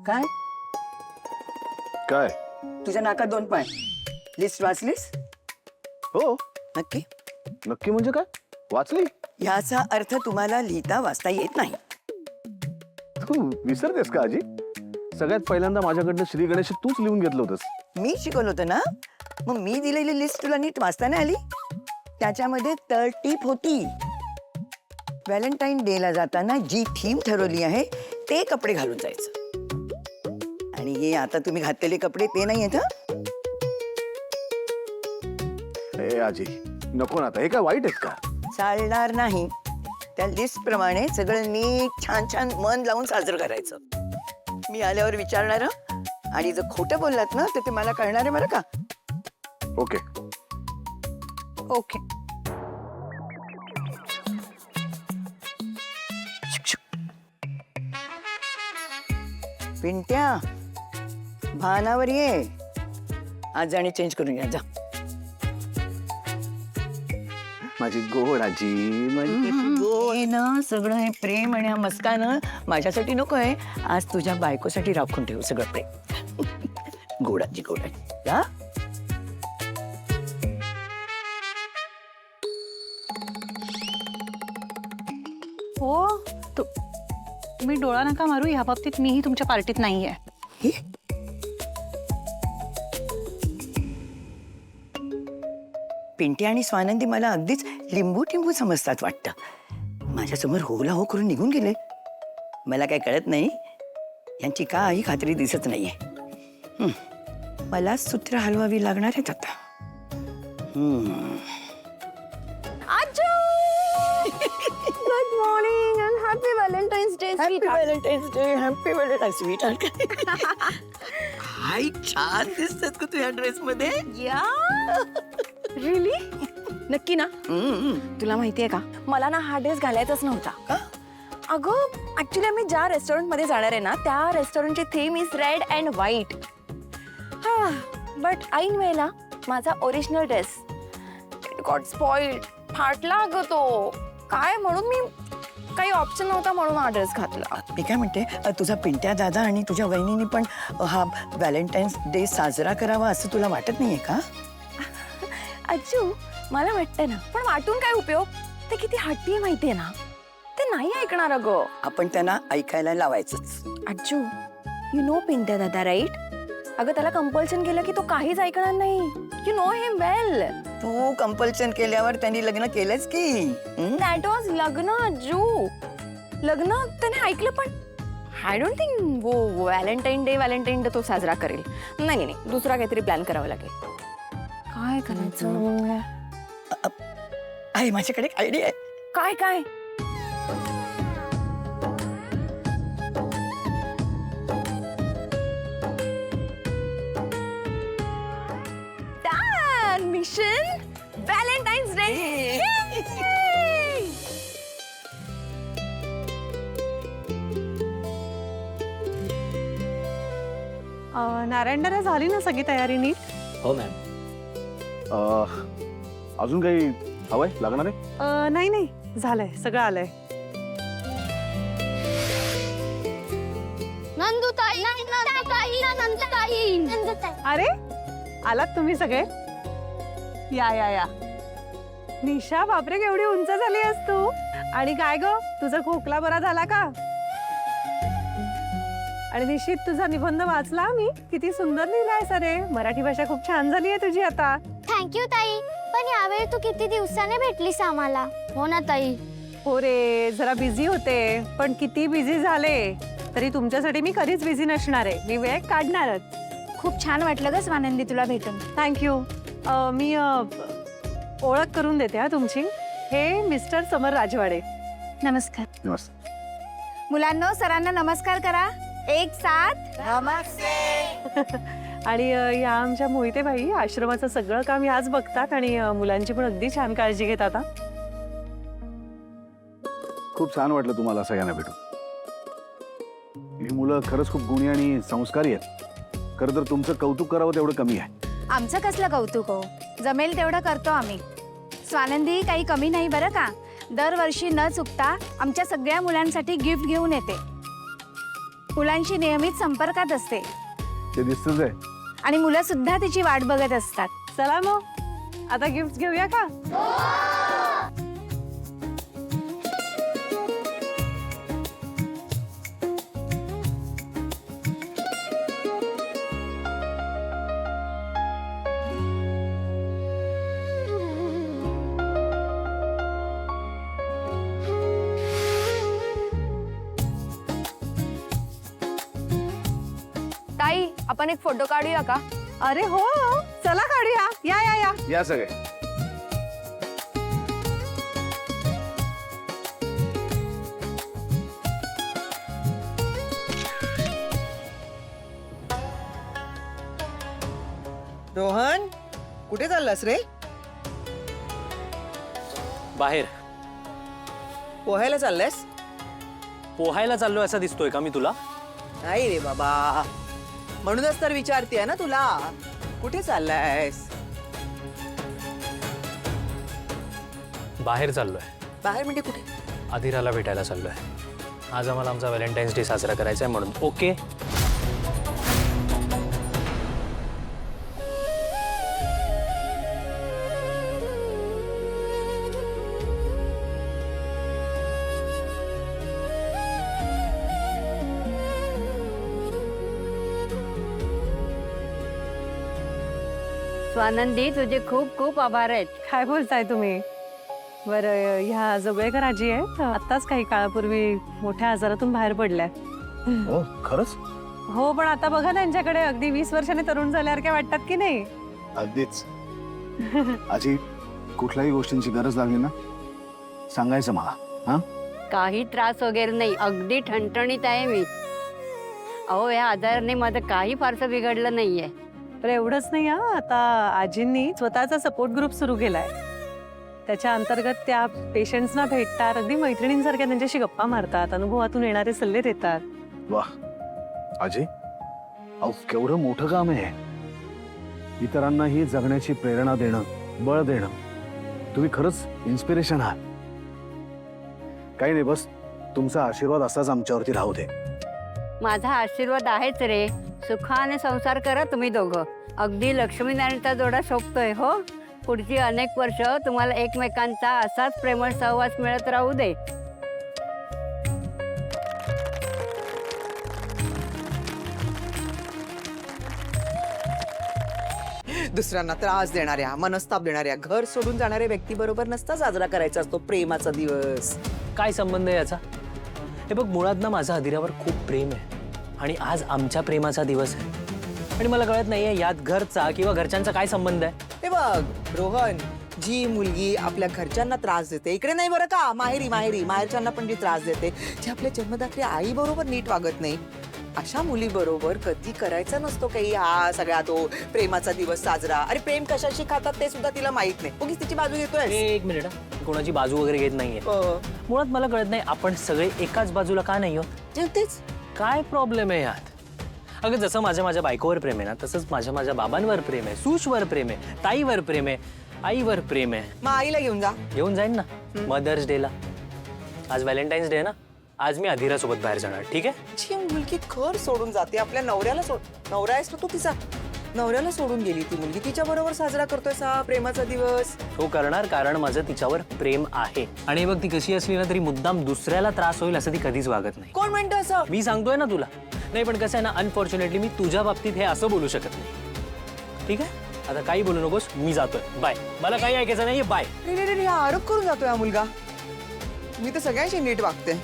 काय काय? तुझ्या नाकात 2 पाय. लिस्ट वाचलीस? हो. नक्की? नक्की म्हणजे काय? वाचली? याचा अर्थ तुम्हाला लिहिता वाचता येत नाही. तू विसरतेस का आजी? सगळ्यात पहिल्यांदा माझ्याकडनं श्री गणेश तूच लिहून घेतलं होतंस. मी शिकवलं होतं ना, मग मी दिलेली लिस्ट तुला नीट वाचता नाही आली? त्याच्यामध्ये तळटीप होती. व्हॅलेंटाईन डे ला जाताना जी थीम ठरवली आहे ते कपडे घालून जायचं. आणि हे आता तुम्ही घातलेले कपडे ते नाही आहेत. ए आजी नको ना आता, हे काय वाईट आहेत का? चालणार नाही. त्या लिस्ट प्रमाणे सगळं नीट छान छान मन लावून साजरं करायचं. मी आल्यावर विचारणार हं. आणि जर खोटं बोललात ना तर ते मला कळणार आहे बरं का. ओके. ओके. पिंट्या भानावर ये. आज आणि चेंज करून घ्या जा. माझी गोड आजी, माझी हे ना सगळं हे प्रेम आणि हा मस्का ना माझ्यासाठी नको आहे. आज तुझ्या बायकोसाठी राखून ठेवू सगळं प्रेम. गोडाची गोडाची जा. हो तुम्ही डोळा नका मारू. ह्या बाबतीत मीही तुमच्या पार्टीत नाहीये. हे? पिंट्या आणि स्वानंदी मला अगदीच लिंबू टिंबू समजतात वाटतं. माझ्यासमोर होला हो करून निघून गेले. मला काय कळत नाही. यांची काही खात्री दिसत नाहीये. मला सूत्र हलवावी लागणार आहेत आता. Good morning and happy Valentine's day. Happy Valentine's day. Happy Valentine's sweet. काय छान दिसतात का तू या ड्रेस मध्ये. या रिली नक्की ना? तुला माहितीये का मला ना हा ड्रेस घालायचाच नव्हता. का? अगं ऍक्च्युली आम्ही ज्या रेस्टॉरंट मध्ये जाणार आहे ना त्या रेस्टॉरंटची theme is red and white. हा बट ऐन वेळेला माझा original dress it got spoiled. फाटला अगं तो. काय म्हणून मी काही ऑप्शन नव्हता म्हणून हा ड्रेस घातला. मी काय म्हणते तुझा पिंट्या दादा आणि तुझ्या वहिनीने पण हा व्हॅलेंटाईन्स डे साजरा करावा असं तुला वाटत नाहीये का? अज्जू मला वाटतं ना पण वाटून काय उपयोग. ते किती हट्टी माहितीये ना. ते नाही ऐकणार अगं. आपण त्यांना ऐकायला लावायचंच. अज्जू यू नो पिंट्या दादा राईट. अगं त्याला कंपल्शन केलं की तो काहीच ऐकणार नाही. You know him well. तू कंपल्शन केल्यावर त्यांनी लग्न केलंच की. दॅट वॉज लग्न अज्जू. लग्न त्याने ऐकलं पण आय डोंट थिंक वो व्हॅलेंटाईन डे तो साजरा करेल. नाही नाही दुसरा काहीतरी प्लॅन करावा लागेल. काय करायचं? आहे माझ्याकडे एक आयडिया आहे. काय काय? Mission Valentine's day. नारायणदादा झाली ना सगळी तयारी नीट? हो मॅम. अजून काही हवंय लागणार आहे? नाही नाही झालंय सगळं आलंय. नंदुताई नंदुताई नंदुताई. अरे आलात तुम्ही सगळे. या या या. निशा बापरे केवढी उंच झाली आहेस तू. आणि काय ग तुझा खोकला बरा झाला का? आणि निश्चित तुझा निबंध वाचला मी. किती सुंदर लिहिलाय सरे. मराठी भाषा खूप छान झाली आहे तुझी आता. थँक्यू ताई. पण यावेळी तू किती दिवसाने भेटलीस आम्हाला. हो ना ताई. हो रे जरा बिझी होते. पण किती बिझी झाले तरी तुमच्यासाठी मी कधीच बिझी नसणार आहे. मी वेळ काढणारच. खूप छान वाटलं ग स्वानंदी तुला भेटून. थँक्यू. मी ओळख करून देते हा तुमची. हे मिस्टर समर राजवाडे. नमस्कार. नमस्ते. मुलांनो सरांना नमस्कार करा. एक साथ आणि या आमच्या मोहितेबाई आश्रमाचं सगळं काम याच बघतात आणि मुलांची पण अगदी छान काळजी घेतात. खूप छान वाटलं तुम्हाला सगळ्यांना भेटून. ही मुलं खरंच खूप गुणी आणि संस्कारी आहेत. खरं तर तुमचं कौतुक करावं तेवढं कमी आहे. आमचं कसलं कौतुक हो. जमेल तेवढं करतो आम्ही. स्वानंदी काही कमी नाही बरं का. दरवर्षी न चुकता आमच्या सगळ्या मुलांसाठी गिफ्ट घेऊन येते. मुलांशी नियमित संपर्कात असते ते दिसतच आहे. आणि मुलं सुद्धा तिची वाट बघत असतात. चला मग आता गिफ्ट घेऊया का? ताई, आपण एक फोटो काढूया का? अरे हो, चला काढूया. या या या. या सगळे. रोहन, कुठे चाललास रे? बाहेर पोहायला चाललास? पोहायला चाललोय असं दिसतोय का मी तुला? नाही रे बाबा, म्हणूनच तर विचारतेय ना तुला, कुठे चाललायस? बाहेर चाललोय. बाहेर म्हणजे कुठे? अधिराला भेटायला चाललोय. आज आम्हाला आमचा व्हॅलेंटाईन्स डे साजरा करायचा आहे म्हणून. ओके. स्वानंदी, तुझे खूप खूप आभार आहेत. काय बोलताय तुम्ही? बरं, ह्या जोगळेकर आजी आहेत, आत्ताच काही काळापूर्वी मोठ्या आजारातून बाहेर पडल्या. हो खरंच? हो, पण आता बघा ना, यांच्याकडे अगदी 20 वर्षांनी तरुण झाल्यासारख्या वाटतात की नाही? अगदीच. आजी, कुठल्याही गोष्टींची गरज लागली ना सांगायचं मला. हा, काही त्रास वगैरे नाही, अगदी ठणठणीत आहे मी. अहो, या आजाराने माझं काही फारसं बिघडलं नाहीये. तर एवढंच नाही हा, आता आजींनी स्वतःचा सपोर्ट ग्रुप सुरू केलाय. त्याच्या अंतर्गत त्या पेशंट्सना भेटतात, अगदी मैत्रिणींसारख्या त्यांच्याशी गप्पा मारतात, अनुभवातून येणारे सल्ले देतात. वा आजी, अहो केवढं मोठं काम आहे. इतरांनाही जगण्याची प्रेरणा देणं, बळ देणं. तुम्ही खरंच इन्स्पिरेशन आहात. काही नाही, बस तुमचा आशीर्वाद असाच आमच्यावरती राहू दे. माझा आशीर्वाद आहेच रे. सुखाने संसार करा तुम्ही दोघं. अगदी लक्ष्मीनारायणचा जोडा शोभतोय. हो, पुढची अनेक वर्ष तुम्हाला एकमेकांचा असाच प्रेमळ सहवास मिळत राहू दे. दुसऱ्यांना त्रास देणाऱ्या, मनस्ताप देणाऱ्या, घर सोडून जाणाऱ्या व्यक्तीबरोबर नसता साजरा करायचा असतो प्रेमाचा दिवस. काय संबंध आहे याचा? हे बघ, मुळात ना माझं अधिरावर खूप प्रेम आहे आणि आज आमच्या प्रेमाचा दिवस आहे. आणि मला कळत नाहीये यात घरचा किंवा घरच्यांचा काय संबंध आहे. हे बघ रोहन, जी मुलगी आपल्या घरच्यांना त्रास देते, इकडे नाही बरं का, माहेरच्यांना पण जी त्रास देते, जी आपल्या जन्मदात्री आई बरोबर नीट वागत नाही, अशा मुली बरोबर कधी करायचा नसतो काही हा सगळा तो प्रेमाचा दिवस साजरा. अरे प्रेम कशाशी खातात ते सुद्धा तिला माहित नाही. उगीच तिची बाजू घेतोय. एक मिनिट, कोणाची बाजू वगैरे घेत नाहीये. मुळात मला कळत नाही आपण सगळे एकाच बाजूला का नाही आहोत. तेच काय प्रॉब्लेम आहे यात? अगं, जसं माझ्या बायकोवर प्रेम आहे ना, तसंच माझ्या बाबांवर प्रेम आहे, सूशवर प्रेम आहे, ताईवर प्रेम आहे, आईवर प्रेम आहे. मग आईला घेऊन जा. येऊन जाईन ना मदर्स डेला. आज व्हॅलेंटाईन्स डे ना, आज मी अधिरासोबत बाहेर जाणार. ठीक आहे? जी मुलगी घर सोडून जाते, आपल्या नवऱ्याला नवरा आहेस ना तू तिचा, नवऱ्याला सोडून गेली ती मुलगी, तिच्या बरोबर साजरा करतोय सा प्रेमाचा दिवस. हो करणार, कारण माझं तिच्यावर प्रेम आहे. आणि बघ, ती कशी असली ना तरी मुद्दाम दुसऱ्याला त्रास होईल असं ती कधीच वागत नाही. कोण म्हणतं असं? मी सांगतोय ना तुला. नाही, पण कसं आहे ना, अनफॉर्च्युनेटली मी तुझ्या बाबतीत हे असं बोलू शकत नाही. ठीक आहे? आता काही बोलू नकोस, मी जातोय. बाय. मला काही ऐकायचं नाहीये. बाय. नाही, आरोप करून जातोय हा मुलगा. मी तर सगळ्यांशी नीट वागते.